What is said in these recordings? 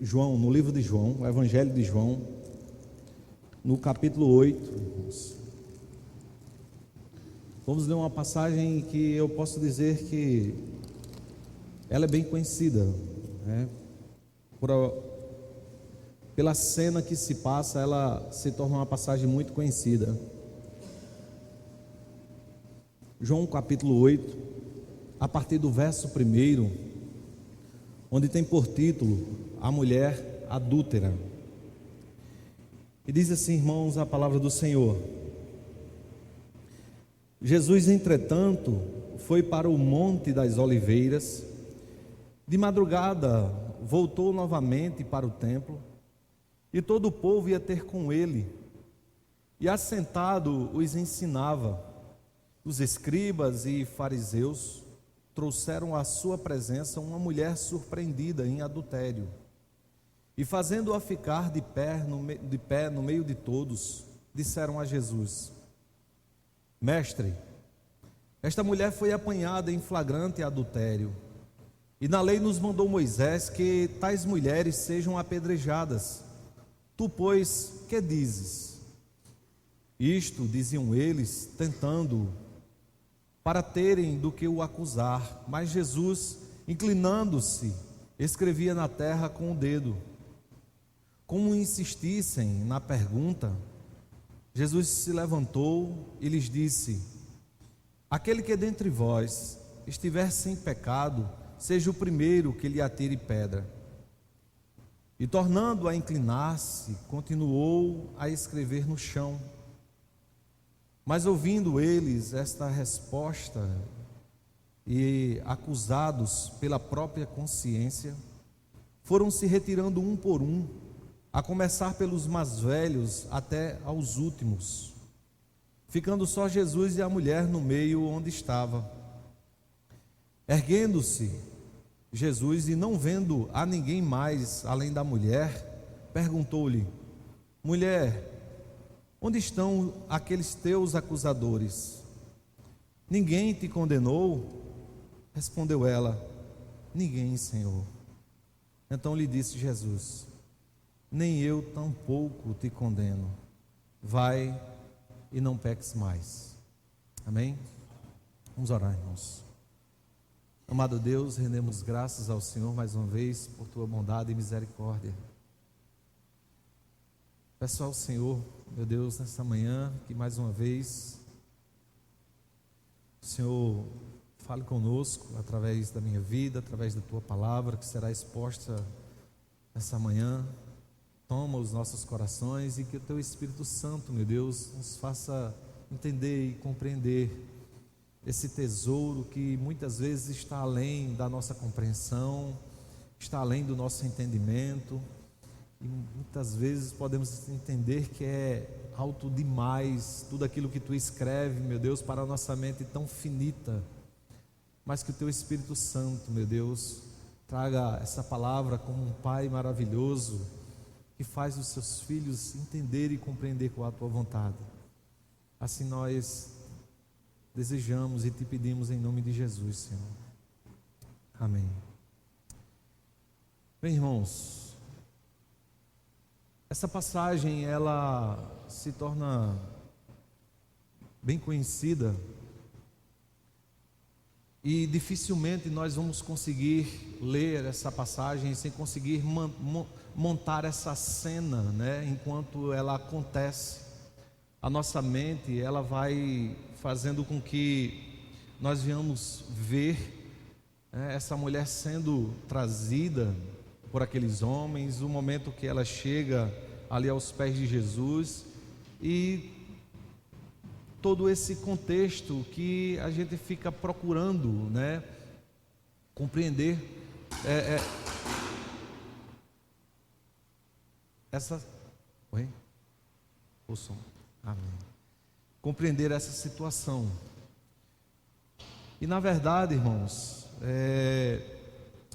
João, no livro de João, o Evangelho de João, no capítulo 8, irmãos. Vamos ler uma passagem que eu posso dizer que ela é bem conhecida, né? Pela cena que se passa, ela se torna uma passagem muito conhecida. João capítulo 8, a partir do verso 1, onde tem por título a mulher adúltera. E diz assim, irmãos, a palavra do Senhor: Jesus, entretanto, foi para o Monte das Oliveiras. De madrugada voltou novamente para o templo, e todo o povo ia ter com ele, e assentado os ensinava. Os escribas e fariseus trouxeram à sua presença uma mulher surpreendida em adultério, e fazendo-a ficar de pé no meio de todos, disseram a Jesus: Mestre, esta mulher foi apanhada em flagrante adultério, e na lei nos mandou Moisés que tais mulheres sejam apedrejadas. Tu, pois, que dizes? Isto diziam eles, tentando-o, para terem do que o acusar. Mas Jesus, inclinando-se, escrevia na terra com o dedo. Como insistissem na pergunta, Jesus se levantou e lhes disse: Aquele que dentre vós estiver sem pecado, seja o primeiro que lhe atire pedra. E tornando a inclinar-se, continuou a escrever no chão. Mas ouvindo eles esta resposta, e acusados pela própria consciência, foram se retirando um por um, a começar pelos mais velhos até aos últimos, ficando só Jesus e a mulher no meio onde estava. Erguendo-se Jesus, e não vendo a ninguém mais além da mulher, perguntou-lhe: Mulher, onde estão aqueles teus acusadores? Ninguém te condenou? Respondeu ela: Ninguém, Senhor. Então lhe disse Jesus: Nem eu tampouco te condeno. Vai e não peques mais. Amém? Vamos orar, irmãos. Amado Deus, rendemos graças ao Senhor mais uma vez por tua bondade e misericórdia. Peço ao Senhor, meu Deus, nessa manhã, que mais uma vez o Senhor fale conosco através da minha vida, através da tua palavra que será exposta nessa manhã. Toma os nossos corações e que o teu Espírito Santo, meu Deus, nos faça entender e compreender esse tesouro que muitas vezes está além da nossa compreensão, está além do nosso entendimento, e muitas vezes podemos entender que é alto demais tudo aquilo que tu escreve, meu Deus, para a nossa mente tão finita, mas que o teu Espírito Santo, meu Deus, traga essa palavra como um Pai maravilhoso que faz os seus filhos entender e compreender qual a tua vontade. Assim nós desejamos e te pedimos em nome de Jesus, Senhor. Amém. Bem, irmãos, essa passagem ela se torna bem conhecida e dificilmente nós vamos conseguir ler essa passagem sem conseguir montar essa cena, né? Enquanto ela acontece, a nossa mente ela vai fazendo com que nós venhamos ver, né, essa mulher sendo trazida por aqueles homens, o momento que ela chega ali aos pés de Jesus, e todo esse contexto que a gente fica procurando, né, compreender essa... Oi? O som. Amém. Compreender essa situação. E na verdade, irmãos,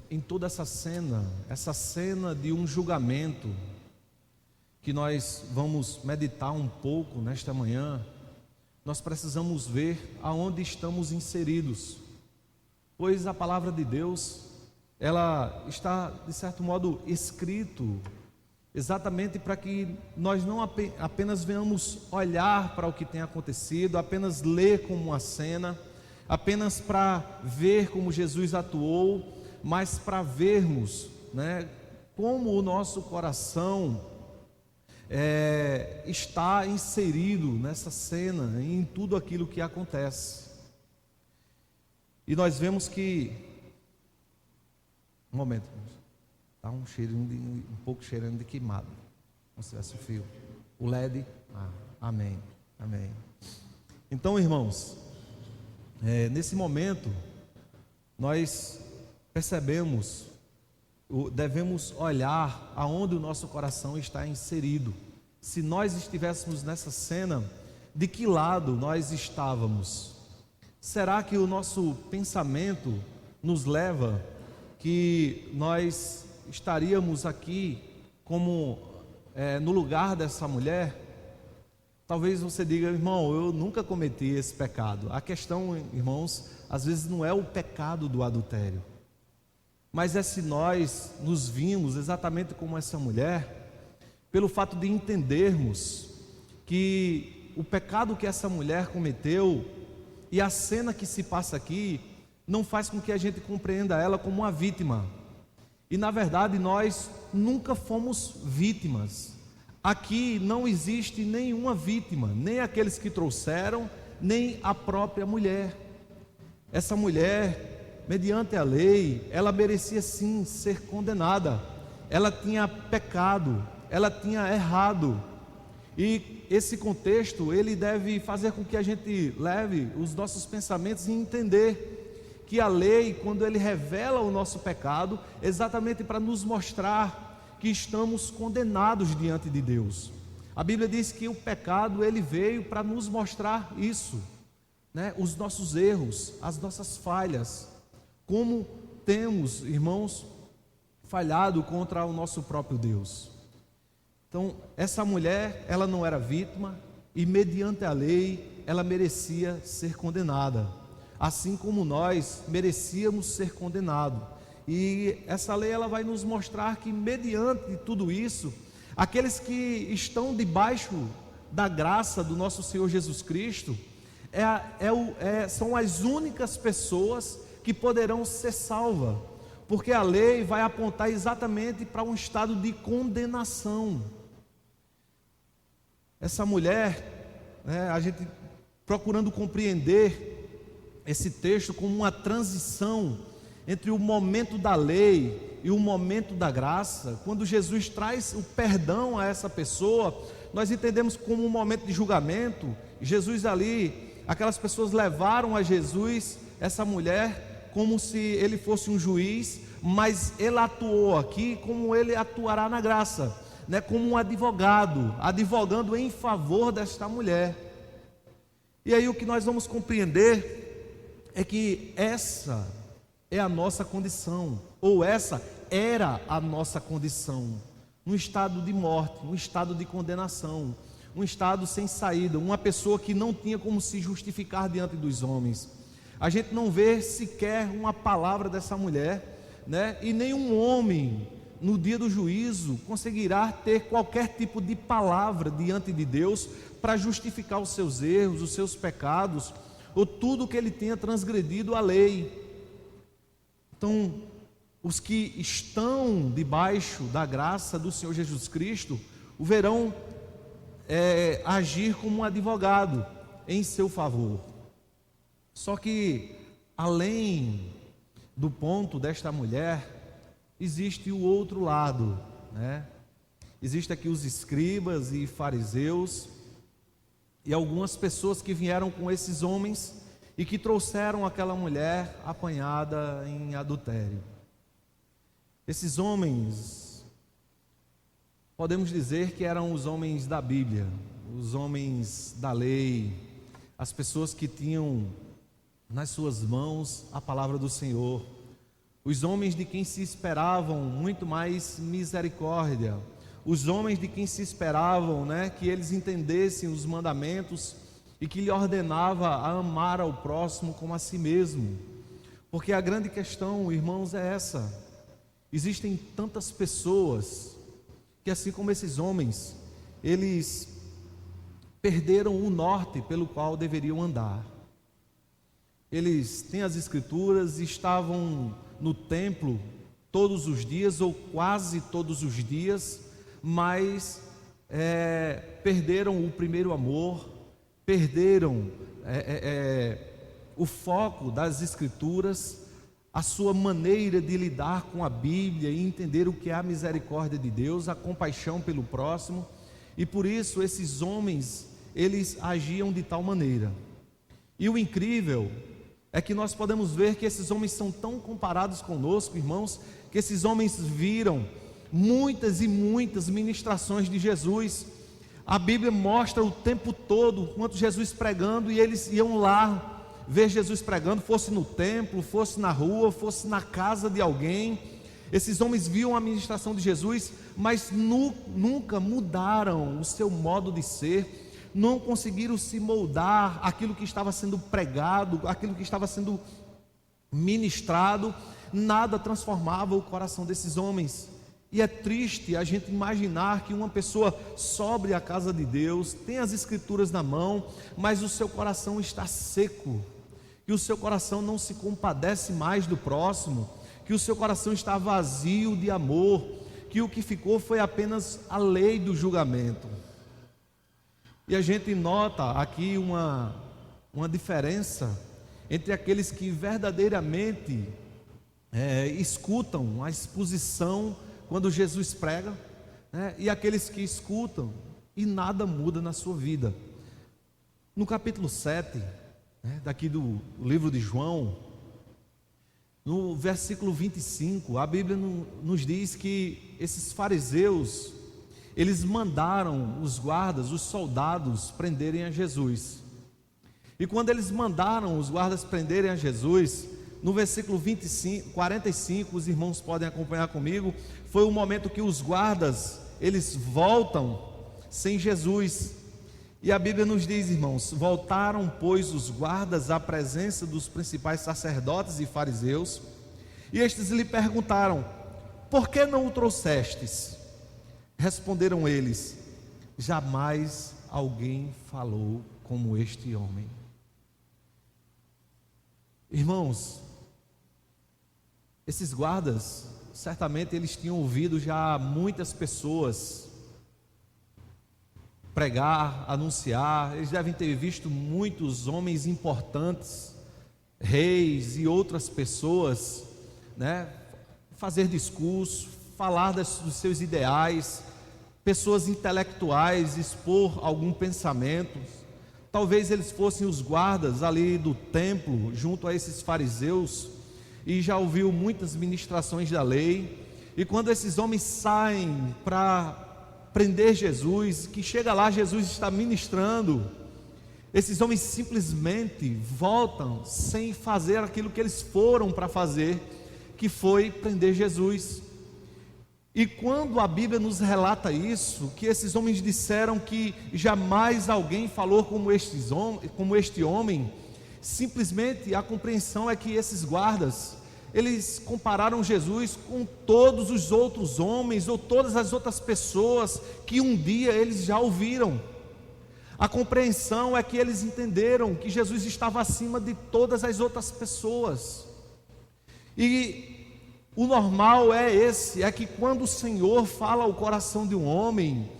em toda essa cena de um julgamento que nós vamos meditar um pouco nesta manhã, nós precisamos ver aonde estamos inseridos, pois a palavra de Deus ela está, de certo modo, escrito exatamente para que nós não apenas venhamos olhar para o que tem acontecido, apenas ler como uma cena, apenas para ver como Jesus atuou, mas para vermos, né, como o nosso coração está inserido nessa cena, em tudo aquilo que acontece. E nós vemos que, um momento, está um cheirinho um pouco cheirando de queimado, como se tivesse o fio, o LED, amém, amém. Então, irmãos, nesse momento, nós percebemos, devemos olhar aonde o nosso coração está inserido. Se nós estivéssemos nessa cena, de que lado nós estávamos? Será que o nosso pensamento nos leva que nós estaríamos aqui como no lugar dessa mulher? Talvez você diga: irmão, eu nunca cometi esse pecado. A questão, irmãos, às vezes não é o pecado do adultério, mas é se nós nos vimos exatamente como essa mulher, pelo fato de entendermos que o pecado que essa mulher cometeu e a cena que se passa aqui não faz com que a gente compreenda ela como uma vítima. E na verdade nós nunca fomos vítimas. Aqui não existe nenhuma vítima, nem aqueles que trouxeram, nem a própria mulher. Essa mulher, mediante a lei, ela merecia sim ser condenada. Ela tinha pecado, ela tinha errado. E esse contexto, ele deve fazer com que a gente leve os nossos pensamentos e entender que a lei, quando ele revela o nosso pecado, é exatamente para nos mostrar que estamos condenados diante de Deus. A Bíblia diz que o pecado, ele veio para nos mostrar isso, né? Os nossos erros, as nossas falhas, como temos, irmãos, falhado contra o nosso próprio Deus. Então, essa mulher, ela não era vítima e mediante a lei, ela merecia ser condenada, assim como nós merecíamos ser condenados. E essa lei, ela vai nos mostrar que mediante tudo isso, aqueles que estão debaixo da graça do nosso Senhor Jesus Cristo, são as únicas pessoas que poderão ser salvas, porque a lei vai apontar exatamente para um estado de condenação. Essa mulher, a gente procurando compreender esse texto como uma transição entre o momento da lei e o momento da graça. Quando Jesus traz o perdão a essa pessoa, nós entendemos como um momento de julgamento. Jesus ali, aquelas pessoas levaram a Jesus, essa mulher, como se ele fosse um juiz, mas ele atuou aqui como ele atuará na graça, né? Como um advogado, advogando em favor desta mulher. E aí o que nós vamos compreender é que essa é a nossa condição, ou essa era a nossa condição, um estado de morte, um estado de condenação, um estado sem saída, uma pessoa que não tinha como se justificar diante dos homens. A gente não vê sequer uma palavra dessa mulher, né? E nenhum homem no dia do juízo conseguirá ter qualquer tipo de palavra diante de Deus para justificar os seus erros, os seus pecados, ou tudo que ele tenha transgredido a lei. Então, os que estão debaixo da graça do Senhor Jesus Cristo, o verão agir como um advogado em seu favor. Só que, além do ponto desta mulher, existe o outro lado, né? Existe aqui os escribas e fariseus e algumas pessoas que vieram com esses homens e que trouxeram aquela mulher apanhada em adultério. Esses homens, podemos dizer que eram os homens da Bíblia, os homens da lei, as pessoas que tinham nas suas mãos a palavra do Senhor, os homens de quem se esperavam muito mais misericórdia, os homens de quem se esperavam, né, que eles entendessem os mandamentos e que lhe ordenava a amar ao próximo como a si mesmo. Porque a grande questão, irmãos, é essa: Existem tantas pessoas que, assim como esses homens, eles perderam o norte pelo qual deveriam andar. Eles têm as escrituras, estavam no templo todos os dias ou quase todos os dias, mas perderam o primeiro amor, perderam o foco das escrituras, a sua maneira de lidar com a Bíblia e entender o que é a misericórdia de Deus, a compaixão pelo próximo. E por isso esses homens, eles agiam de tal maneira. E o incrível é que nós podemos ver que esses homens são tão comparados conosco, irmãos, que esses homens viram muitas e muitas ministrações de Jesus. A Bíblia mostra o tempo todo quanto Jesus pregando, e eles iam lá ver Jesus pregando, fosse no templo, fosse na rua, fosse na casa de alguém. Esses homens viam a ministração de Jesus, mas nunca mudaram o seu modo de ser, não conseguiram se moldar aquilo que estava sendo pregado, aquilo que estava sendo ministrado. Nada transformava o coração desses homens. E é triste a gente imaginar que uma pessoa sobre a casa de Deus, tem as escrituras na mão, mas o seu coração está seco, que o seu coração não se compadece mais do próximo, que o seu coração está vazio de amor, que o que ficou foi apenas a lei do julgamento. E a gente nota aqui uma diferença entre aqueles que verdadeiramente escutam a exposição quando Jesus prega, e aqueles que escutam e nada muda na sua vida. No capítulo 7, daqui do livro de João, no versículo 25, a Bíblia nos diz que esses fariseus, eles mandaram os guardas, os soldados, prenderem a Jesus. E quando eles mandaram os guardas prenderem a Jesus, no versículo 45, os irmãos podem acompanhar comigo, foi o momento que os guardas, eles voltam sem Jesus. E a Bíblia nos diz, irmãos: voltaram, pois, os guardas à presença dos principais sacerdotes e fariseus, e estes lhe perguntaram: por que não o trouxestes? Responderam eles: jamais alguém falou como este homem. Irmãos, esses guardas, certamente eles tinham ouvido já muitas pessoas pregar, anunciar. Eles devem ter visto muitos homens importantes, reis e outras pessoas, fazer discurso, falar dos seus ideais, pessoas intelectuais expor algum pensamento. Talvez eles fossem os guardas ali do templo, junto a esses fariseus, e já ouviu muitas ministrações da lei. E quando esses homens saem para prender Jesus, que chega lá, Jesus está ministrando, esses homens simplesmente voltam sem fazer aquilo que eles foram para fazer, que foi prender Jesus. E quando a Bíblia nos relata isso, que esses homens disseram que jamais alguém falou como este homem, simplesmente a compreensão é que esses guardas, eles compararam Jesus com todos os outros homens ou todas as outras pessoas que um dia eles já ouviram. A compreensão é que eles entenderam que Jesus estava acima de todas as outras pessoas. E o normal é que quando o Senhor fala ao coração de um homem,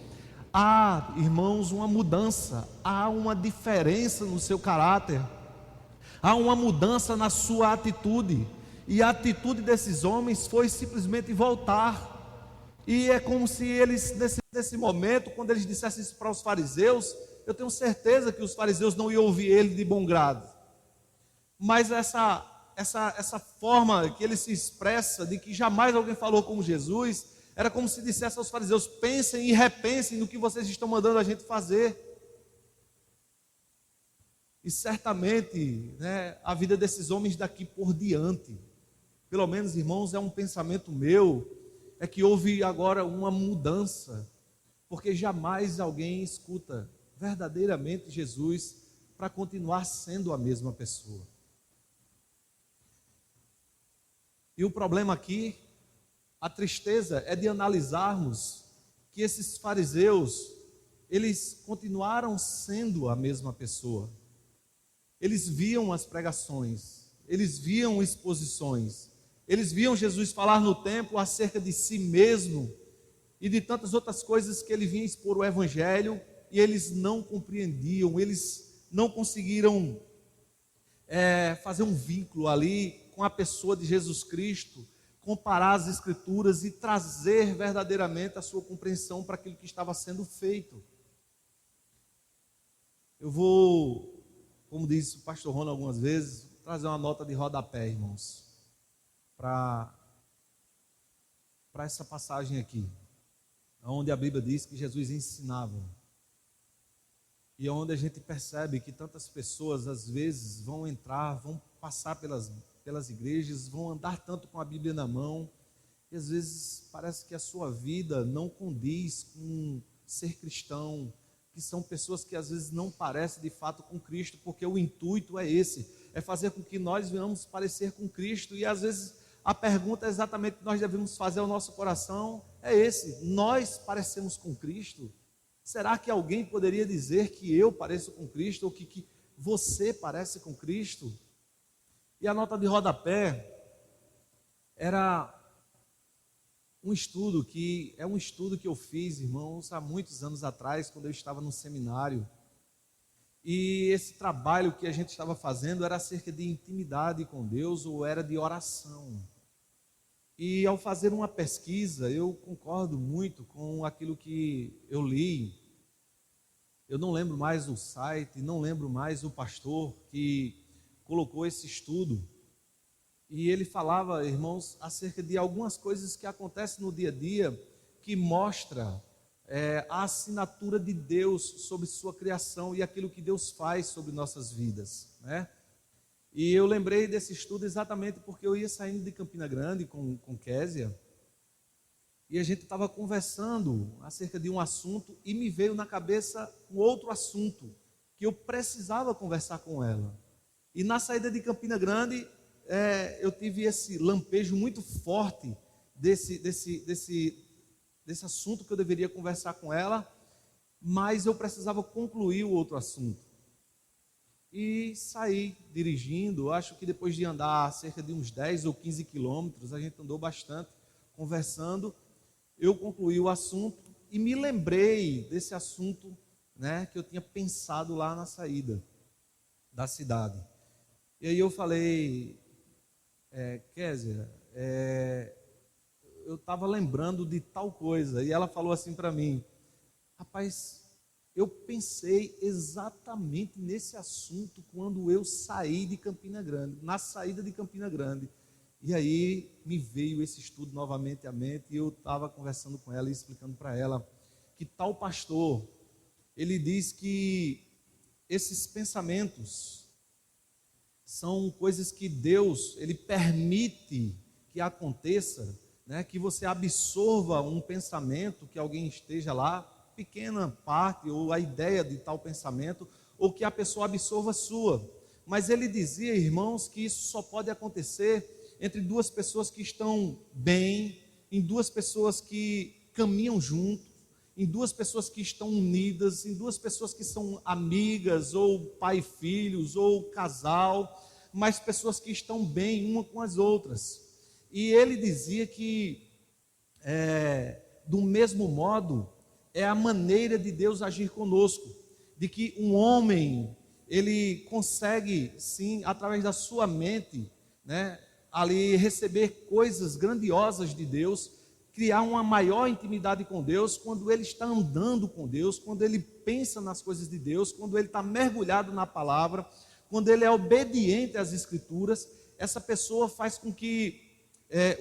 há, irmãos, uma mudança, há uma diferença no seu caráter, há uma mudança na sua atitude. E a atitude desses homens foi simplesmente voltar. E é como se eles, nesse momento, quando eles dissessem isso para os fariseus, eu tenho certeza que os fariseus não iam ouvir ele de bom grado. Mas essa forma que ele se expressa, de que jamais alguém falou como Jesus, era como se dissesse aos fariseus: pensem e repensem no que vocês estão mandando a gente fazer. E certamente, a vida desses homens daqui por diante, pelo menos, irmãos, é um pensamento meu, é que houve agora uma mudança, porque jamais alguém escuta verdadeiramente Jesus para continuar sendo a mesma pessoa. E o problema aqui, A tristeza é de analisarmos que esses fariseus, eles continuaram sendo a mesma pessoa. Eles viam as pregações, eles viam exposições, eles viam Jesus falar no templo acerca de si mesmo e de tantas outras coisas que ele vinha expor o evangelho, e eles não compreendiam, eles não conseguiram fazer um vínculo ali com a pessoa de Jesus Cristo, comparar as Escrituras e trazer verdadeiramente a sua compreensão para aquilo que estava sendo feito. Eu vou, como disse o pastor Ronald algumas vezes, trazer uma nota de rodapé, irmãos, para essa passagem aqui, onde a Bíblia diz que Jesus ensinava. E é onde a gente percebe que tantas pessoas, às vezes, vão entrar, vão passar pelas igrejas, vão andar tanto com a Bíblia na mão, e às vezes parece que a sua vida não condiz com ser cristão, que são pessoas que às vezes não parecem de fato com Cristo, porque o intuito é esse, é fazer com que nós venhamos parecer com Cristo, e às vezes a pergunta exatamente que nós devemos fazer ao nosso coração é esse: nós parecemos com Cristo? Será que alguém poderia dizer que eu pareço com Cristo, ou que você parece com Cristo? E a nota de rodapé era um estudo que eu fiz, irmãos, há muitos anos atrás, quando eu estava no seminário. E esse trabalho que a gente estava fazendo era acerca de intimidade com Deus, ou era de oração. E ao fazer uma pesquisa, eu concordo muito com aquilo que eu li. Eu não lembro mais o site, não lembro mais o pastor que colocou esse estudo. E ele falava, irmãos, acerca de algumas coisas que acontecem no dia a dia, que mostra a assinatura de Deus sobre sua criação e aquilo que Deus faz sobre nossas vidas, né? E eu lembrei desse estudo exatamente porque eu ia saindo de Campina Grande com Késia, e a gente estava conversando acerca de um assunto, e me veio na cabeça um outro assunto, que eu precisava conversar com ela. E na saída de Campina Grande, eu tive esse lampejo muito forte desse assunto que eu deveria conversar com ela, mas eu precisava concluir o outro assunto. E saí dirigindo, acho que depois de andar cerca de uns 10 ou 15 quilômetros, a gente andou bastante, conversando, eu concluí o assunto e me lembrei desse assunto, né, que eu tinha pensado lá na saída da cidade. E aí eu falei, Késia, eu estava lembrando de tal coisa, e ela falou assim para mim: rapaz, eu pensei exatamente nesse assunto quando eu saí de Campina Grande, na saída de Campina Grande. E aí me veio esse estudo novamente à mente, e eu estava conversando com ela e explicando para ela que tal pastor, ele diz que esses pensamentos são coisas que Deus, ele permite que aconteça, né? Que você absorva um pensamento, que alguém esteja lá, pequena parte, ou a ideia de tal pensamento, ou que a pessoa absorva a sua. Mas ele dizia, irmãos, que isso só pode acontecer entre duas pessoas que estão bem, em duas pessoas que caminham juntos, em duas pessoas que estão unidas, em duas pessoas que são amigas, ou pai e filhos, ou casal, mas pessoas que estão bem uma com as outras. E ele dizia que, do mesmo modo, é a maneira de Deus agir conosco, de que um homem, ele consegue, sim, através da sua mente, né, ali receber coisas grandiosas de Deus, criar uma maior intimidade com Deus, quando ele está andando com Deus, quando ele pensa nas coisas de Deus, quando ele está mergulhado na palavra, quando ele é obediente às Escrituras. Essa pessoa faz com que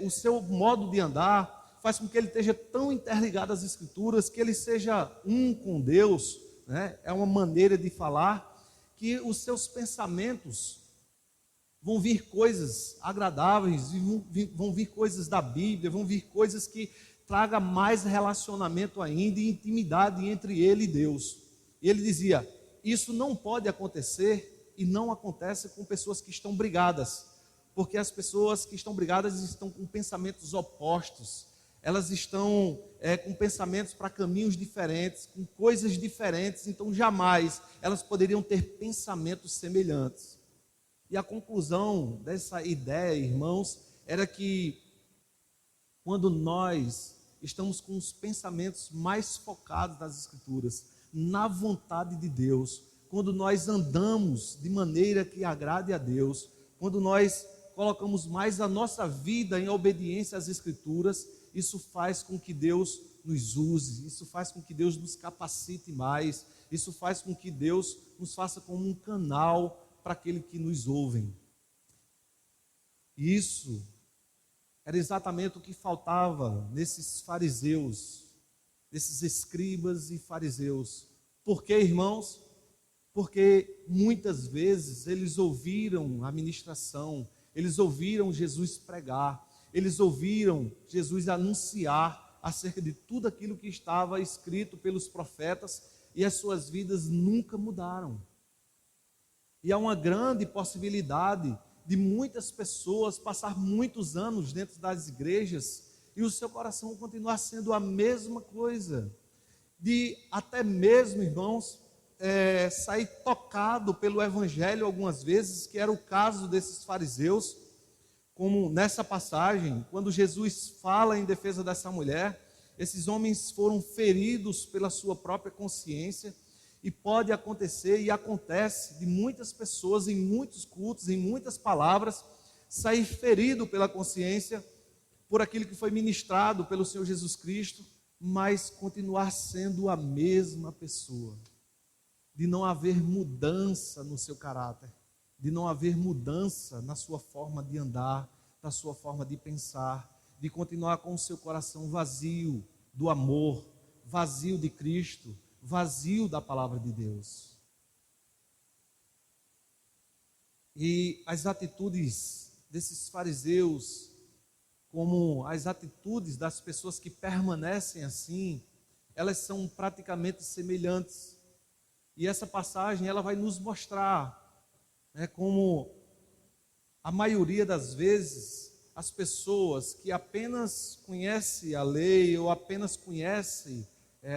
o seu modo de andar, faz com que ele esteja tão interligado às Escrituras, que ele seja um com Deus, né? É uma maneira de falar, que os seus pensamentos vão vir coisas agradáveis, vão vir coisas da Bíblia, vão vir coisas que tragam mais relacionamento ainda e intimidade entre ele e Deus. E ele dizia, isso não pode acontecer, e não acontece com pessoas que estão brigadas, porque as pessoas que estão brigadas estão com pensamentos opostos, elas estão com pensamentos para caminhos diferentes, com coisas diferentes, então jamais elas poderiam ter pensamentos semelhantes. E a conclusão dessa ideia, irmãos, era que quando nós estamos com os pensamentos mais focados nas Escrituras, na vontade de Deus, quando nós andamos de maneira que agrade a Deus, quando nós colocamos mais a nossa vida em obediência às Escrituras, isso faz com que Deus nos use, isso faz com que Deus nos capacite mais, isso faz com que Deus nos faça como um canal para aquele que nos ouvem. Isso era exatamente o que faltava nesses fariseus, nesses escribas e fariseus. Por quê, irmãos? Porque muitas vezes eles ouviram a ministração, eles ouviram Jesus pregar, eles ouviram Jesus anunciar acerca de tudo aquilo que estava escrito pelos profetas e as suas vidas nunca mudaram. E há uma grande possibilidade de muitas pessoas passar muitos anos dentro das igrejas e o seu coração continuar sendo a mesma coisa. De até mesmo, irmãos, sair tocado pelo evangelho algumas vezes, que era o caso desses fariseus, como nessa passagem, quando Jesus fala em defesa dessa mulher, esses homens foram feridos pela sua própria consciência. E pode acontecer, e acontece, de muitas pessoas, em muitos cultos, em muitas palavras, sair ferido pela consciência, por aquilo que foi ministrado pelo Senhor Jesus Cristo, mas continuar sendo a mesma pessoa, de não haver mudança no seu caráter, de não haver mudança na sua forma de andar, na sua forma de pensar, de continuar com o seu coração vazio do amor, vazio de Cristo, vazio da palavra de Deus. E as atitudes desses fariseus, como as atitudes das pessoas que permanecem assim, elas são praticamente semelhantes. E essa passagem ela vai nos mostrar, como a maioria das vezes as pessoas que apenas conhecem a lei ou apenas conhecem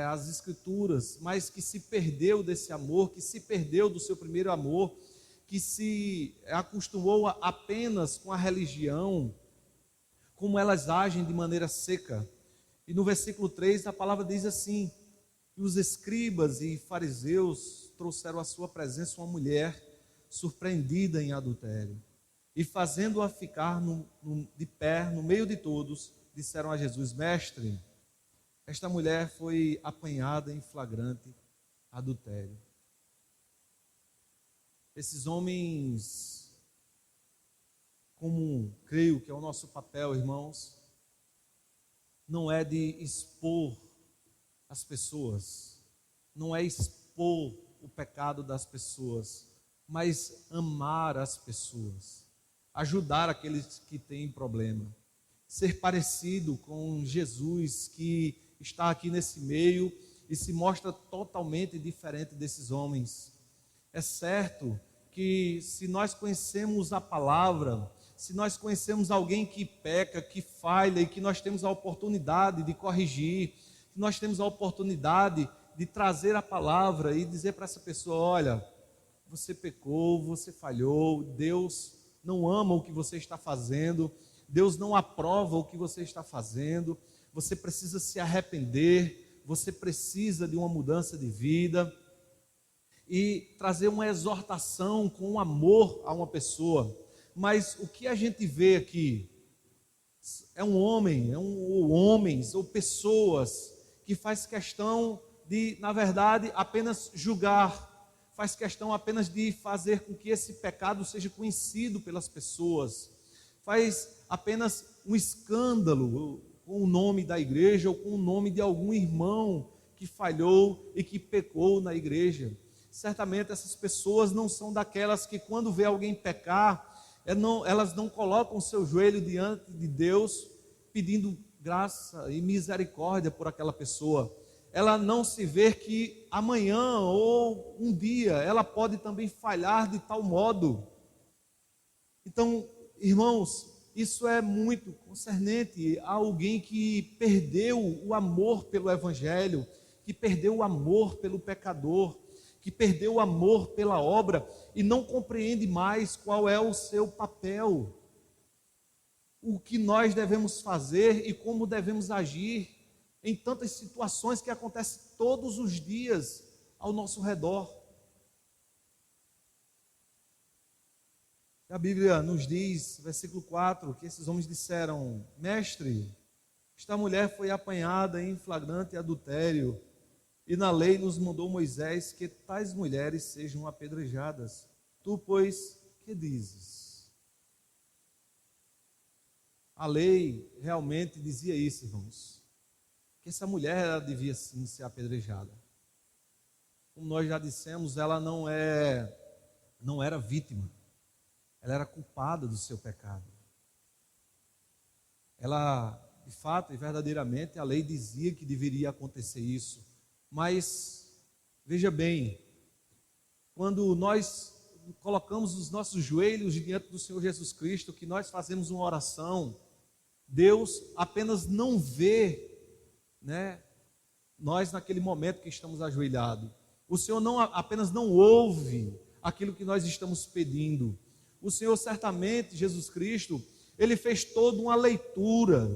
as Escrituras, mas que se perdeu desse amor, que se perdeu do seu primeiro amor, que se acostumou apenas com a religião, como elas agem de maneira seca. E no versículo 3 a palavra diz assim: que os escribas e fariseus trouxeram à sua presença uma mulher surpreendida em adultério, e fazendo-a ficar de pé no meio de todos, disseram a Jesus: Mestre, esta mulher foi apanhada em flagrante adultério. Esses homens, como creio que é o nosso papel, irmãos, não é de expor as pessoas, não é expor o pecado das pessoas, mas amar as pessoas, ajudar aqueles que têm problema, ser parecido com Jesus que está aqui nesse meio e se mostra totalmente diferente desses homens. É certo que se nós conhecemos a palavra, se nós conhecemos alguém que peca, que falha e que nós temos a oportunidade de corrigir, que nós temos a oportunidade de trazer a palavra e dizer para essa pessoa: olha, você pecou, você falhou, Deus não ama o que você está fazendo, Deus não aprova o que você está fazendo, você precisa se arrepender, você precisa de uma mudança de vida, e trazer uma exortação com amor a uma pessoa. Mas o que a gente vê aqui é um homem, ou homens, ou pessoas que faz questão de, na verdade, apenas julgar, faz questão apenas de fazer com que esse pecado seja conhecido pelas pessoas, faz apenas um escândalo com o nome da igreja ou com o nome de algum irmão que falhou e que pecou na igreja. Certamente essas pessoas não são daquelas que, quando vê alguém pecar, elas não colocam o seu joelho diante de Deus pedindo graça e misericórdia por aquela pessoa. Ela não se vê que amanhã ou um dia ela pode também falhar de tal modo. Então, irmãos, isso é muito concernente a alguém que perdeu o amor pelo Evangelho, que perdeu o amor pelo pecador, que perdeu o amor pela obra e não compreende mais qual é o seu papel, o que nós devemos fazer e como devemos agir em tantas situações que acontecem todos os dias ao nosso redor. A Bíblia nos diz, versículo 4, que esses homens disseram: Mestre, esta mulher foi apanhada em flagrante adultério, e na lei nos mandou Moisés que tais mulheres sejam apedrejadas. Tu, pois, que dizes? A lei realmente dizia isso, irmãos, que essa mulher ela devia sim ser apedrejada. Como nós já dissemos, ela não era vítima, ela era culpada do seu pecado. Ela, de fato e verdadeiramente, a lei dizia que deveria acontecer isso. Mas, veja bem, quando nós colocamos os nossos joelhos diante do Senhor Jesus Cristo, que nós fazemos uma oração, Deus apenas não vê, nós naquele momento que estamos ajoelhados. O Senhor apenas não ouve aquilo que nós estamos pedindo. O Senhor certamente, Jesus Cristo, Ele fez toda uma leitura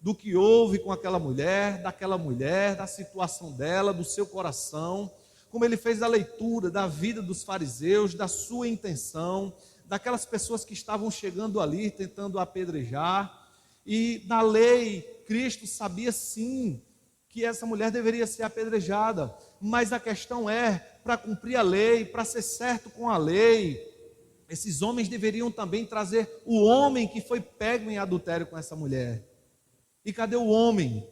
do que houve com aquela mulher, da situação dela, do seu coração, como Ele fez a leitura da vida dos fariseus, da sua intenção, daquelas pessoas que estavam chegando ali, tentando apedrejar, e na lei, Cristo sabia sim, que essa mulher deveria ser apedrejada, mas a questão é, para cumprir a lei, para ser certo com a lei, esses homens deveriam também trazer o homem que foi pego em adultério com essa mulher. E cadê o homem?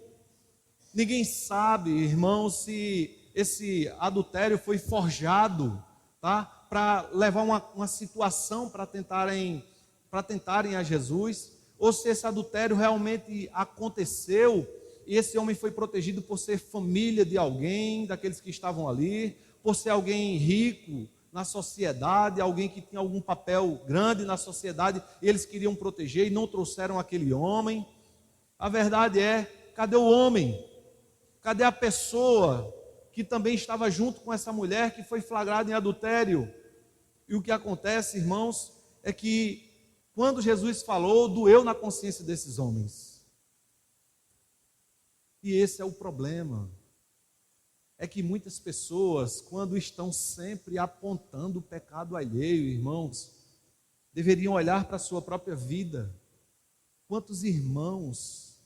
Ninguém sabe, irmãos, se esse adultério foi forjado, tá? Para levar uma situação para tentarem a Jesus, ou se esse adultério realmente aconteceu e esse homem foi protegido por ser família de alguém, daqueles que estavam ali, por ser alguém rico na sociedade, alguém que tinha algum papel grande na sociedade, e eles queriam proteger e não trouxeram aquele homem. A verdade é, cadê o homem? Cadê a pessoa que também estava junto com essa mulher que foi flagrada em adultério? E o que acontece, irmãos, é que quando Jesus falou, doeu na consciência desses homens. E esse é o problema. É que muitas pessoas, quando estão sempre apontando o pecado alheio, irmãos, deveriam olhar para a sua própria vida. Quantos irmãos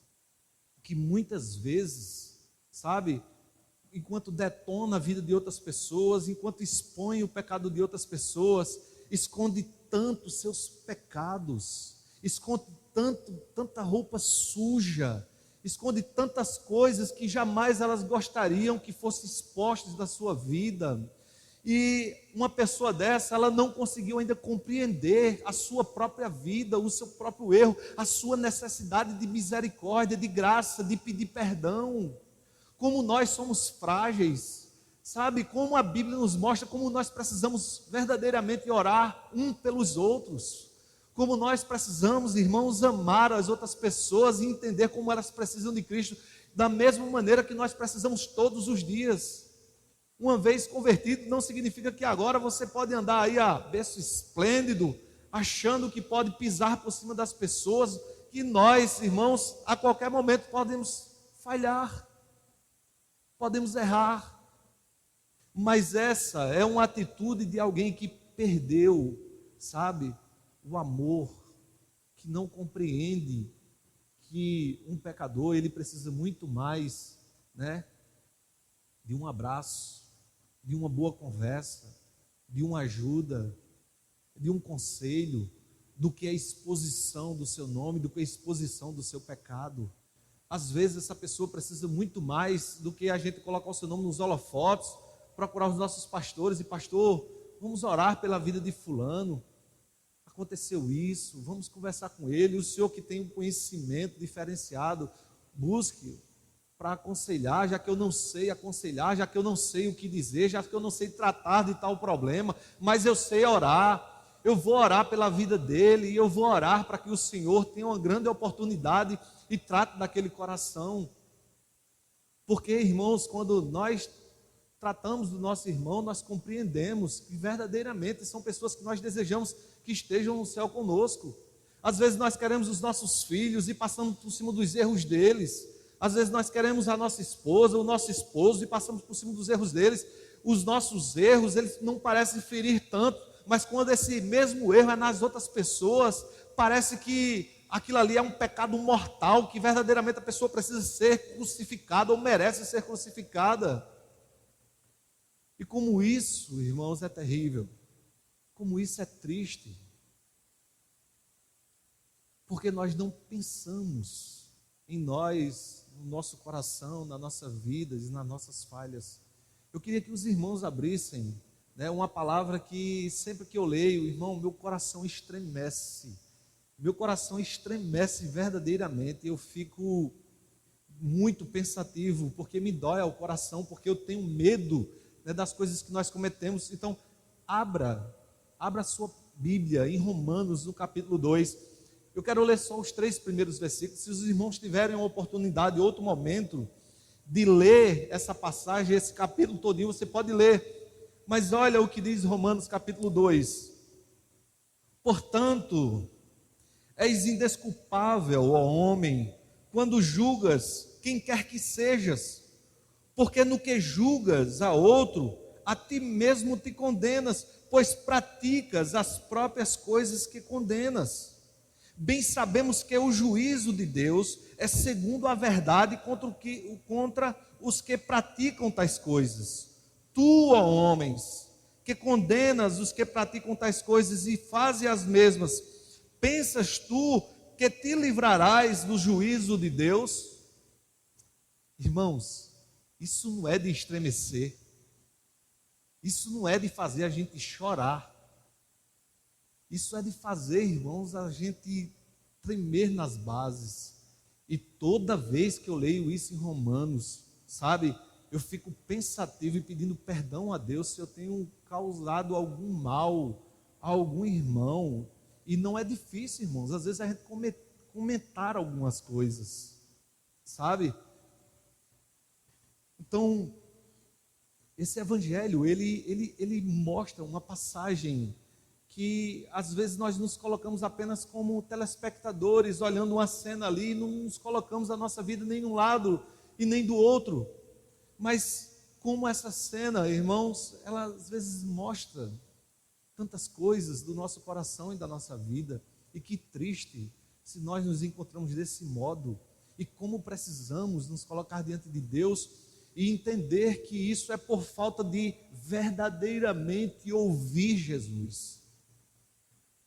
que muitas vezes, enquanto detona a vida de outras pessoas, enquanto expõe o pecado de outras pessoas, esconde tanto seus pecados, esconde tanta roupa suja, esconde tantas coisas que jamais elas gostariam que fossem expostas da sua vida. E uma pessoa dessa, ela não conseguiu ainda compreender a sua própria vida, o seu próprio erro, a sua necessidade de misericórdia, de graça, de pedir perdão. Como nós somos frágeis, como a Bíblia nos mostra como nós precisamos verdadeiramente orar um pelos outros. Como nós precisamos, irmãos, amar as outras pessoas e entender como elas precisam de Cristo, da mesma maneira que nós precisamos todos os dias. Uma vez convertido, não significa que agora você pode andar aí a berço esplêndido, achando que pode pisar por cima das pessoas, que nós, irmãos, a qualquer momento podemos falhar, podemos errar. Mas essa é uma atitude de alguém que perdeu, o amor, que não compreende que um pecador, ele precisa muito mais, de um abraço, de uma boa conversa, de uma ajuda, de um conselho, do que a exposição do seu nome, do que a exposição do seu pecado. Às vezes essa pessoa precisa muito mais do que a gente colocar o seu nome nos holofotes, procurar os nossos pastores e pastor, vamos orar pela vida de fulano, aconteceu isso, vamos conversar com ele, o senhor que tem um conhecimento diferenciado, busque para aconselhar, já que eu não sei aconselhar, já que eu não sei o que dizer, já que eu não sei tratar de tal problema, mas eu sei orar. eu vou orar pela vida dele, e eu vou orar para que o Senhor tenha uma grande oportunidade e trate daquele coração. Porque, irmãos, quando nós tratamos do nosso irmão, nós compreendemos que verdadeiramente são pessoas que nós desejamos que estejam no céu conosco. Às vezes nós queremos os nossos filhos e passamos por cima dos erros deles. Às vezes nós queremos a nossa esposa, o nosso esposo e passamos por cima dos erros deles. Os nossos erros, eles não parecem ferir tanto, mas quando esse mesmo erro é nas outras pessoas, parece que aquilo ali é um pecado mortal, que verdadeiramente a pessoa precisa ser crucificada ou merece ser crucificada. E como isso, irmãos, é terrível, como isso é triste, porque nós não pensamos em nós, no nosso coração, na nossa vida e nas nossas falhas. Eu queria que os irmãos abrissem, uma palavra que sempre que eu leio, irmão, meu coração estremece verdadeiramente, eu fico muito pensativo, porque me dói ao coração, porque eu tenho medo, das coisas que nós cometemos. Então, abra a sua Bíblia em Romanos, no capítulo 2, eu quero ler só os 3 primeiros versículos. Se os irmãos tiverem uma oportunidade, outro momento, de ler essa passagem, esse capítulo todinho, você pode ler. Mas olha o que diz Romanos capítulo 2. Portanto, és indesculpável, ó homem, quando julgas quem quer que sejas, porque no que julgas a outro, a ti mesmo te condenas, pois praticas as próprias coisas que condenas. Bem sabemos que o juízo de Deus é segundo a verdade contra os que praticam tais coisas. Tu, ó homens, que condenas os que praticam tais coisas e fazem as mesmas, pensas tu que te livrarás do juízo de Deus? Irmãos, isso não é de estremecer, isso não é de fazer a gente chorar, isso é de fazer, irmãos, a gente tremer nas bases. E toda vez que eu leio isso em Romanos, sabe, eu fico pensativo e pedindo perdão a Deus se eu tenho causado algum mal a algum irmão. E não é difícil, irmãos, às vezes a gente comentar algumas coisas, sabe? Então, esse evangelho, ele mostra uma passagem que às vezes nós nos colocamos apenas como telespectadores, olhando uma cena ali, e não nos colocamos a nossa vida nem de um lado e nem do outro. Mas como essa cena, irmãos, ela às vezes mostra tantas coisas do nosso coração e da nossa vida, e que triste se nós nos encontramos desse modo, e como precisamos nos colocar diante de Deus e entender que isso é por falta de verdadeiramente ouvir Jesus.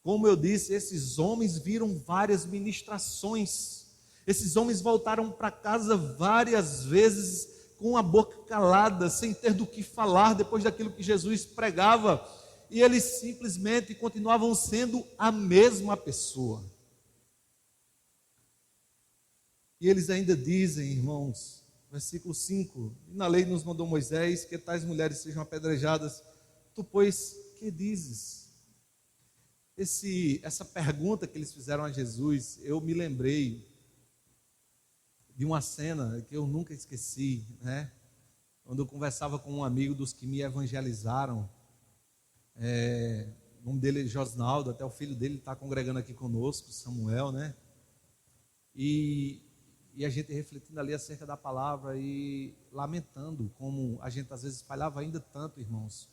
Como eu disse, esses homens viram várias ministrações, esses homens voltaram para casa várias vezes com a boca calada, sem ter do que falar depois daquilo que Jesus pregava, e eles simplesmente continuavam sendo a mesma pessoa. E eles ainda dizem, irmãos, versículo 5, na lei nos mandou Moisés que tais mulheres sejam apedrejadas, tu, pois, que dizes? Essa pergunta que eles fizeram a Jesus, eu me lembrei de uma cena que eu nunca esqueci, quando eu conversava com um amigo dos que me evangelizaram, o nome dele é Josnaldo, até o filho dele está congregando aqui conosco, Samuel, e a gente refletindo ali acerca da palavra e lamentando como a gente às vezes falhava ainda tanto, irmãos.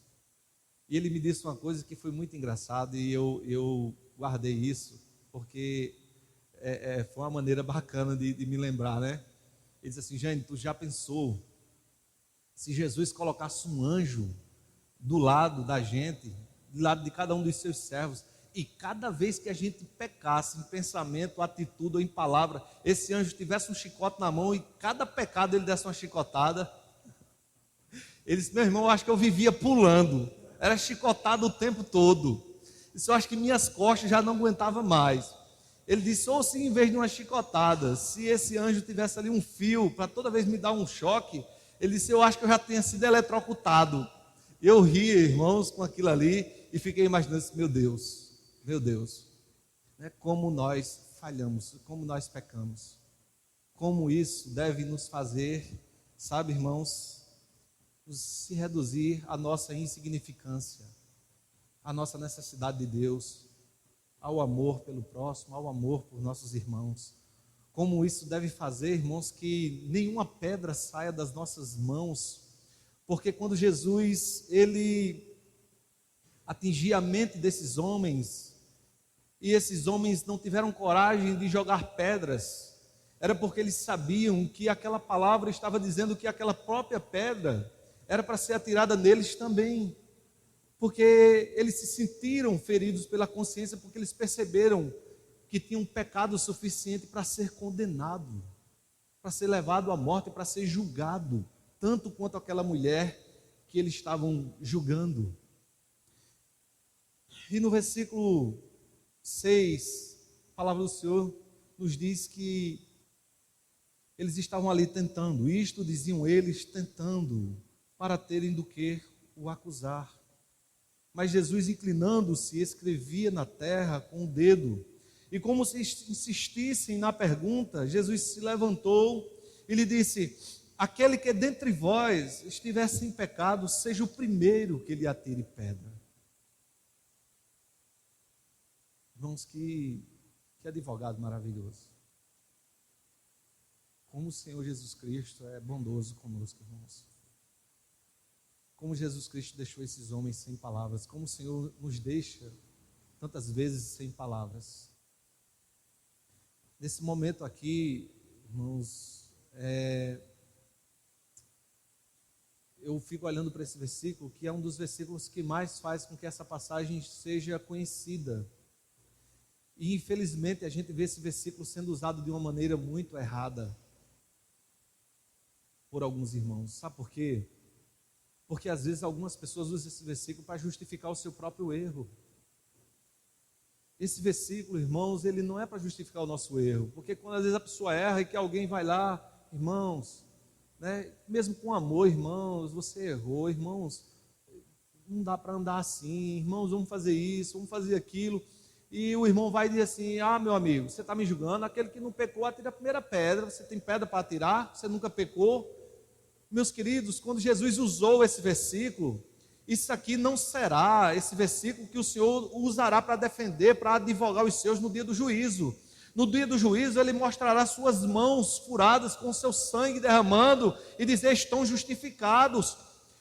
E ele me disse uma coisa que foi muito engraçada e eu guardei isso, porque foi uma maneira bacana de me lembrar, Ele disse assim: Jane, tu já pensou se Jesus colocasse um anjo do lado da gente, do lado de cada um dos seus servos, e cada vez que a gente pecasse em pensamento, atitude ou em palavra, esse anjo tivesse um chicote na mão e cada pecado ele desse uma chicotada? Ele disse: meu irmão, eu acho que eu vivia pulando, era chicotado o tempo todo. Isso, eu acho que minhas costas já não aguentavam mais. Ele disse: ou se em vez de uma chicotada, se esse anjo tivesse ali um fio para toda vez me dar um choque, ele disse: eu acho que eu já tinha sido eletrocutado. Eu ria, irmãos, com aquilo ali e fiquei imaginando: meu Deus, meu Deus, né, como nós falhamos, como nós pecamos, como isso deve nos fazer, sabe, irmãos, se reduzir à nossa insignificância, à nossa necessidade de Deus, ao amor pelo próximo, ao amor por nossos irmãos. Como isso deve fazer, irmãos, que nenhuma pedra saia das nossas mãos, porque quando Jesus, ele atingia a mente desses homens, e esses homens não tiveram coragem de jogar pedras, era porque eles sabiam que aquela palavra estava dizendo que aquela própria pedra era para ser atirada neles também, porque eles se sentiram feridos pela consciência, porque eles perceberam que tinham pecado suficiente para ser condenado, para ser levado à morte, para ser julgado, tanto quanto aquela mulher que eles estavam julgando. E no versículo 6, a palavra do Senhor nos diz que eles estavam ali tentando, isto diziam eles, tentando, para terem do que o acusar. Mas Jesus, inclinando-se, escrevia na terra com o dedo. E como se insistissem na pergunta, Jesus se levantou e lhe disse: aquele que dentre vós estiver sem pecado, seja o primeiro que lhe atire pedra. Irmãos, que advogado maravilhoso. Como o Senhor Jesus Cristo é bondoso conosco, irmãos. Como Jesus Cristo deixou esses homens sem palavras. Como o Senhor nos deixa tantas vezes sem palavras. Nesse momento aqui, irmãos, eu fico olhando para esse versículo, que é um dos versículos que mais faz com que essa passagem seja conhecida. E infelizmente a gente vê esse versículo sendo usado de uma maneira muito errada por alguns irmãos. Sabe por quê? Porque às vezes algumas pessoas usam esse versículo para justificar o seu próprio erro. Esse versículo, irmãos, ele não é para justificar o nosso erro, porque quando às vezes a pessoa erra e que alguém vai lá, irmãos, né, mesmo com amor, irmãos, você errou, irmãos, não dá para andar assim, irmãos, vamos fazer isso, vamos fazer aquilo, e o irmão vai dizer assim: ah, meu amigo, você está me julgando, aquele que não pecou atira a primeira pedra, você tem pedra para atirar, você nunca pecou. Meus queridos, quando Jesus usou esse versículo, isso aqui não será esse versículo que o Senhor usará para defender, para advogar os seus no dia do juízo. No dia do juízo, Ele mostrará suas mãos furadas com o seu sangue derramando e dizer: estão justificados.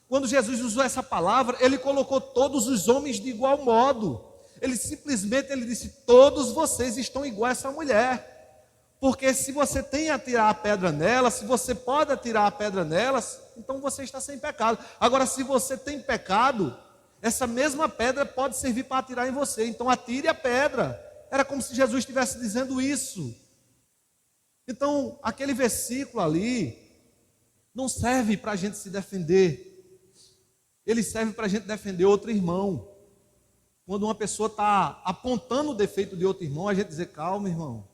Quando Jesus usou essa palavra, Ele colocou todos os homens de igual modo. Ele simplesmente disse: todos vocês estão igual a essa mulher. Porque se você tem a atirar a pedra nela, se você pode atirar a pedra nelas, então você está sem pecado. Agora, se você tem pecado, essa mesma pedra pode servir para atirar em você. Então atire a pedra. Era como se Jesus estivesse dizendo isso. Então, aquele versículo ali não serve para a gente se defender. Ele serve para a gente defender outro irmão. Quando uma pessoa está apontando o defeito de outro irmão, a gente dizer: calma, irmão.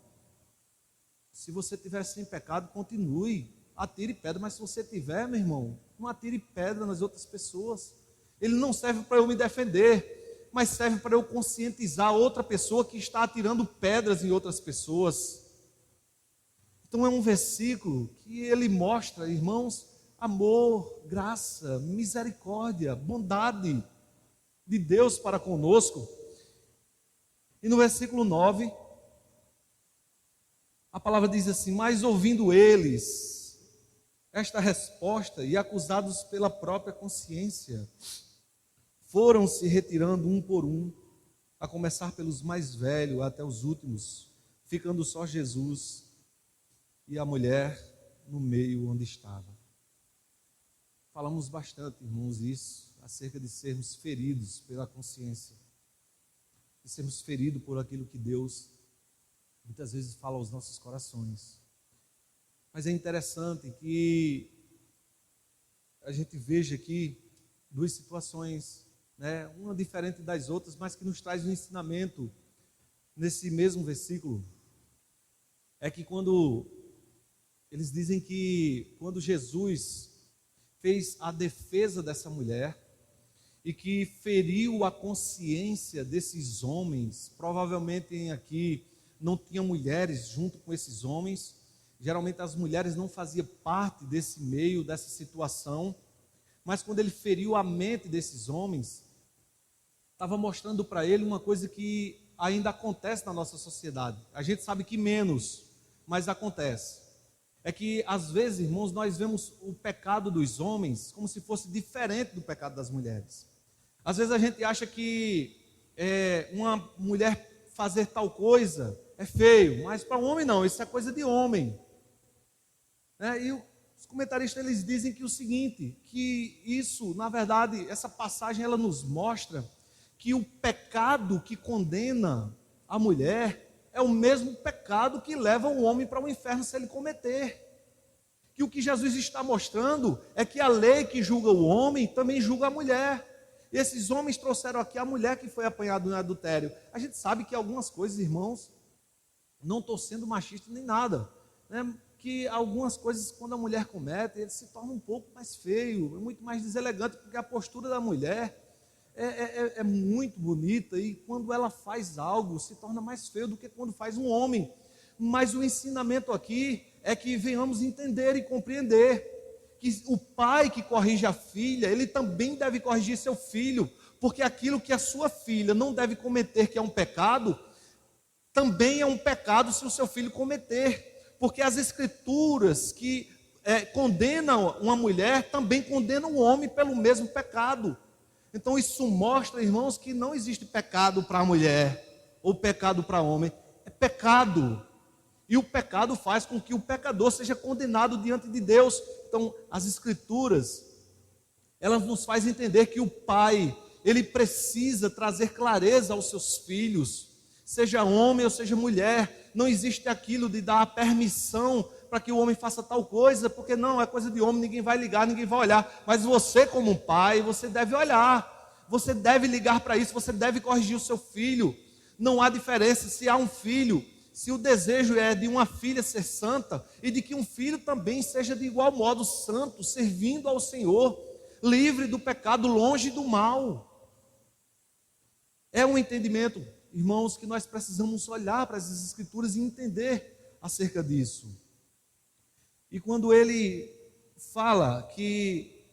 Se você estiver sem pecado, continue, atire pedra. Mas se você tiver, meu irmão, não atire pedra nas outras pessoas. Ele não serve para eu me defender, mas serve para eu conscientizar outra pessoa que está atirando pedras em outras pessoas. Então é um versículo que ele mostra, irmãos, amor, graça, misericórdia, bondade de Deus para conosco. E no versículo 9... a palavra diz assim: mas ouvindo eles esta resposta e acusados pela própria consciência, foram se retirando um por um, a começar pelos mais velhos até os últimos, ficando só Jesus e a mulher no meio onde estava. Falamos bastante, irmãos, isso, acerca de sermos feridos pela consciência, de sermos feridos por aquilo que Deus muitas vezes fala aos nossos corações. Mas é interessante que a gente veja aqui duas situações, né, uma diferente das outras, mas que nos traz um ensinamento nesse mesmo versículo. É que quando eles dizem que quando Jesus fez a defesa dessa mulher, e que feriu a consciência desses homens. Provavelmente aqui não tinha mulheres junto com esses homens. Geralmente as mulheres não faziam parte desse meio, dessa situação. Mas quando ele feriu a mente desses homens, estava mostrando para ele uma coisa que ainda acontece na nossa sociedade. A gente sabe que menos, mas acontece. É que às vezes, irmãos, nós vemos o pecado dos homens como se fosse diferente do pecado das mulheres. Às vezes a gente acha que uma mulher fazer tal coisa é feio, mas para um homem não, isso é coisa de homem. E os comentaristas eles dizem que o seguinte, que isso, na verdade, essa passagem ela nos mostra que o pecado que condena a mulher é o mesmo pecado que leva o homem para o inferno se ele cometer. Que o que Jesus está mostrando é que a lei que julga o homem também julga a mulher. E esses homens trouxeram aqui a mulher que foi apanhada no adultério. A gente sabe que algumas coisas, irmãos, não estou sendo machista nem nada, né? Que algumas coisas, quando a mulher comete, ele se torna um pouco mais feio, muito mais deselegante, porque a postura da mulher é muito bonita, e quando ela faz algo, se torna mais feio do que quando faz um homem. Mas o ensinamento aqui é que venhamos entender e compreender que o pai que corrige a filha, ele também deve corrigir seu filho, porque aquilo que a sua filha não deve cometer, que é um pecado, também é um pecado se o seu filho cometer, porque as escrituras que condenam uma mulher, também condenam o homem pelo mesmo pecado. Então isso mostra, irmãos, que não existe pecado para a mulher, ou pecado para o homem, é pecado. E o pecado faz com que o pecador seja condenado diante de Deus. Então, as escrituras, elas nos fazem entender que o pai, ele precisa trazer clareza aos seus filhos, seja homem ou seja mulher. Não existe aquilo de dar a permissão para que o homem faça tal coisa, porque não, é coisa de homem, ninguém vai ligar, ninguém vai olhar. Mas você, como um pai, você deve olhar, você deve ligar para isso, você deve corrigir o seu filho. Não há diferença se há um filho, se o desejo é de uma filha ser santa, e de que um filho também seja de igual modo santo, servindo ao Senhor, livre do pecado, longe do mal. É um entendimento, irmãos, que nós precisamos olhar para essas escrituras e entender acerca disso. E quando ele fala que,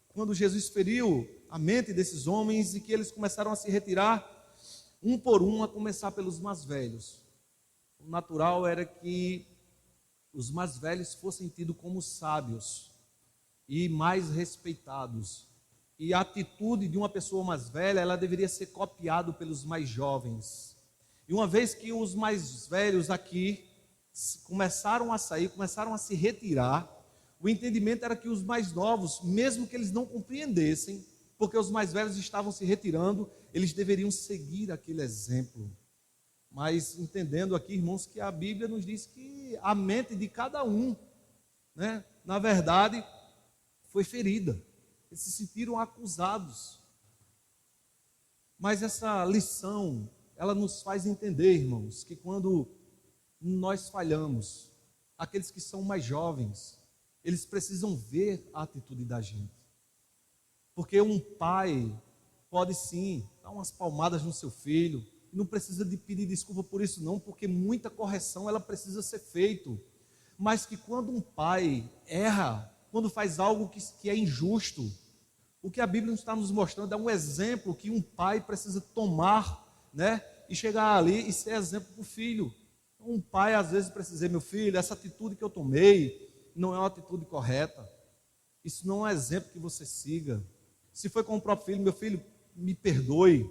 quando Jesus feriu a mente desses homens e que eles começaram a se retirar, um por um, a começar pelos mais velhos. O natural era que os mais velhos fossem tidos como sábios e mais respeitados. E a atitude de uma pessoa mais velha, ela deveria ser copiada pelos mais jovens. E uma vez que os mais velhos aqui começaram a sair, começaram a se retirar, o entendimento era que os mais novos, mesmo que eles não compreendessem, porque os mais velhos estavam se retirando, eles deveriam seguir aquele exemplo. Mas entendendo aqui, irmãos, que a Bíblia nos diz que a mente de cada um, né, na verdade, foi ferida. Eles se sentiram acusados. Mas essa lição, ela nos faz entender, irmãos, que quando nós falhamos, aqueles que são mais jovens, eles precisam ver a atitude da gente. Porque um pai pode sim dar umas palmadas no seu filho, não precisa de pedir desculpa por isso não, porque muita correção ela precisa ser feita. Mas que quando um pai erra, quando faz algo que é injusto, o que a Bíblia está nos mostrando é um exemplo que um pai precisa tomar, né? E chegar ali e ser exemplo para o filho. Um pai às vezes precisa dizer: meu filho, essa atitude que eu tomei não é uma atitude correta. Isso não é um exemplo que você siga. Se foi com o próprio filho: meu filho, me perdoe,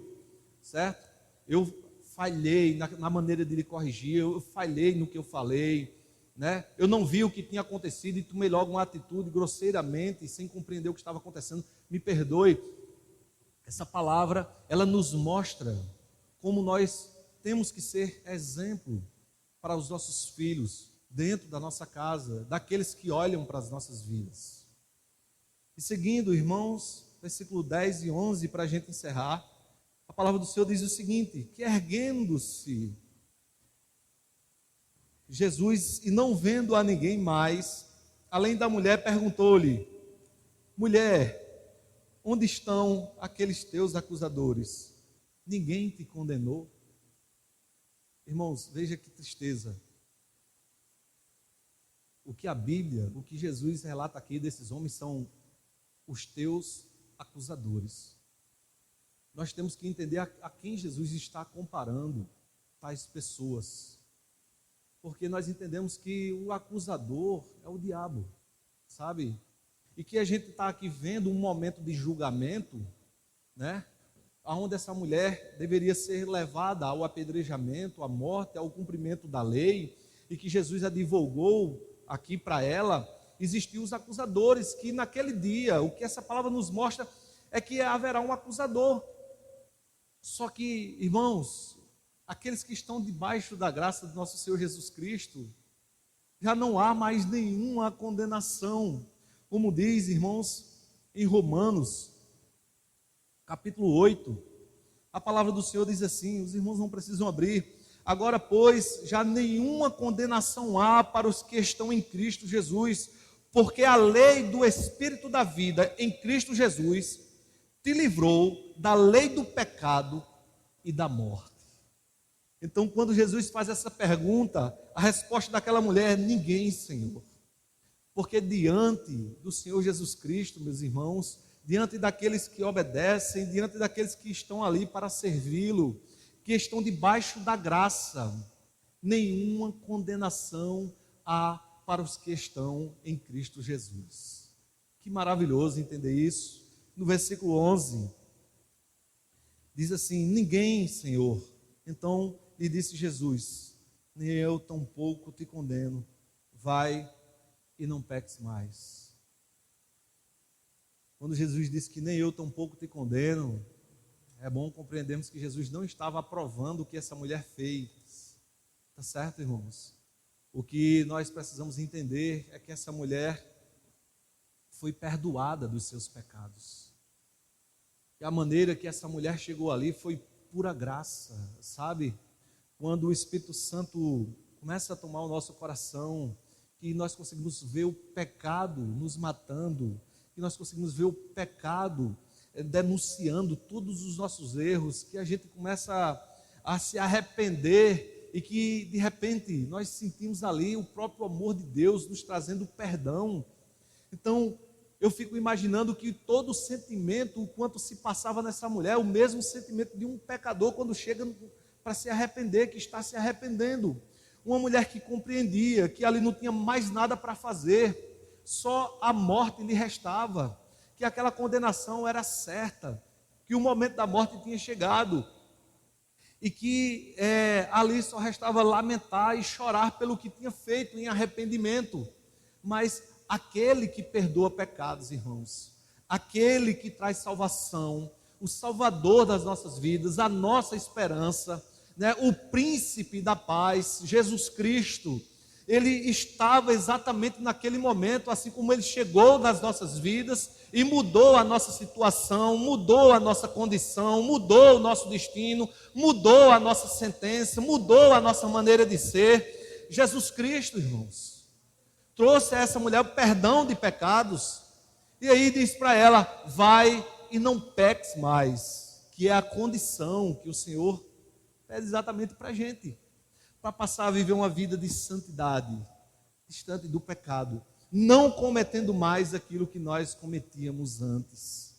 certo? Eu falhei na maneira de lhe corrigir, eu falhei no que eu falei, né? Eu não vi o que tinha acontecido e tomei logo uma atitude grosseiramente, sem compreender o que estava acontecendo. Me perdoe. Essa palavra, ela nos mostra como nós temos que ser exemplo para os nossos filhos, dentro da nossa casa, daqueles que olham para as nossas vidas. E seguindo, irmãos, versículo 10 e 11, para a gente encerrar, a palavra do Senhor diz o seguinte: que erguendo-se Jesus e não vendo a ninguém mais, além da mulher, perguntou-lhe: mulher, onde estão aqueles teus acusadores? Ninguém te condenou? Irmãos, veja que tristeza. O que a Bíblia, o que Jesus relata aqui desses homens são os teus acusadores. Nós temos que entender a quem Jesus está comparando tais pessoas. Porque nós entendemos que o acusador é o diabo, sabe? E que a gente está aqui vendo um momento de julgamento, né? Onde essa mulher deveria ser levada ao apedrejamento, à morte, ao cumprimento da lei, e que Jesus advogou aqui para ela. Existiam os acusadores, que naquele dia, o que essa palavra nos mostra é que haverá um acusador. Só que, irmãos, aqueles que estão debaixo da graça do nosso Senhor Jesus Cristo, já não há mais nenhuma condenação. Como diz, irmãos, em Romanos, capítulo 8, a palavra do Senhor diz assim, os irmãos não precisam abrir. Agora, pois, já nenhuma condenação há para os que estão em Cristo Jesus, porque a lei do Espírito da vida em Cristo Jesus te livrou da lei do pecado e da morte. Então, quando Jesus faz essa pergunta, a resposta daquela mulher é: ninguém, Senhor. Porque diante do Senhor Jesus Cristo, meus irmãos, diante daqueles que obedecem, diante daqueles que estão ali para servi-lo, que estão debaixo da graça, nenhuma condenação há para os que estão em Cristo Jesus. Que maravilhoso entender isso. No versículo 11, diz assim: ninguém, Senhor. Então lhe disse Jesus: nem eu tampouco te condeno, vai e não peques mais. Quando Jesus disse que nem eu tampouco te condeno, é bom compreendermos que Jesus não estava aprovando o que essa mulher fez. Está certo, irmãos? O que nós precisamos entender é que essa mulher foi perdoada dos seus pecados. E a maneira que essa mulher chegou ali foi pura graça, sabe? Quando o Espírito Santo começa a tomar o nosso coração, que nós conseguimos ver o pecado nos matando, que nós conseguimos ver o pecado denunciando todos os nossos erros, que a gente começa a se arrepender e que de repente nós sentimos ali o próprio amor de Deus nos trazendo perdão. Então eu fico imaginando que todo o sentimento, o quanto se passava nessa mulher, o mesmo sentimento de um pecador quando chega para se arrepender, que está se arrependendo. Uma mulher que compreendia que ali não tinha mais nada para fazer, só a morte lhe restava, que aquela condenação era certa, que o momento da morte tinha chegado, e que ali só restava lamentar e chorar pelo que tinha feito em arrependimento. Mas aquele que perdoa pecados, irmãos, aquele que traz salvação, o Salvador das nossas vidas, a nossa esperança, né, o príncipe da paz, Jesus Cristo, ele estava exatamente naquele momento, assim como ele chegou nas nossas vidas e mudou a nossa situação, mudou a nossa condição, mudou o nosso destino, mudou a nossa sentença, mudou a nossa maneira de ser. Jesus Cristo, irmãos, trouxe a essa mulher o perdão de pecados, e aí diz para ela: vai e não peques mais, que é a condição que o Senhor pede exatamente para a gente, para passar a viver uma vida de santidade, distante do pecado, não cometendo mais aquilo que nós cometíamos antes.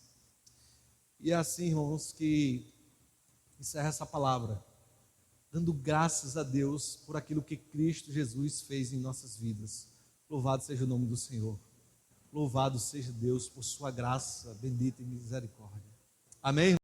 E é assim, irmãos, que encerra essa palavra, dando graças a Deus por aquilo que Cristo Jesus fez em nossas vidas. Louvado seja o nome do Senhor. Louvado seja Deus por sua graça bendita e misericórdia. Amém?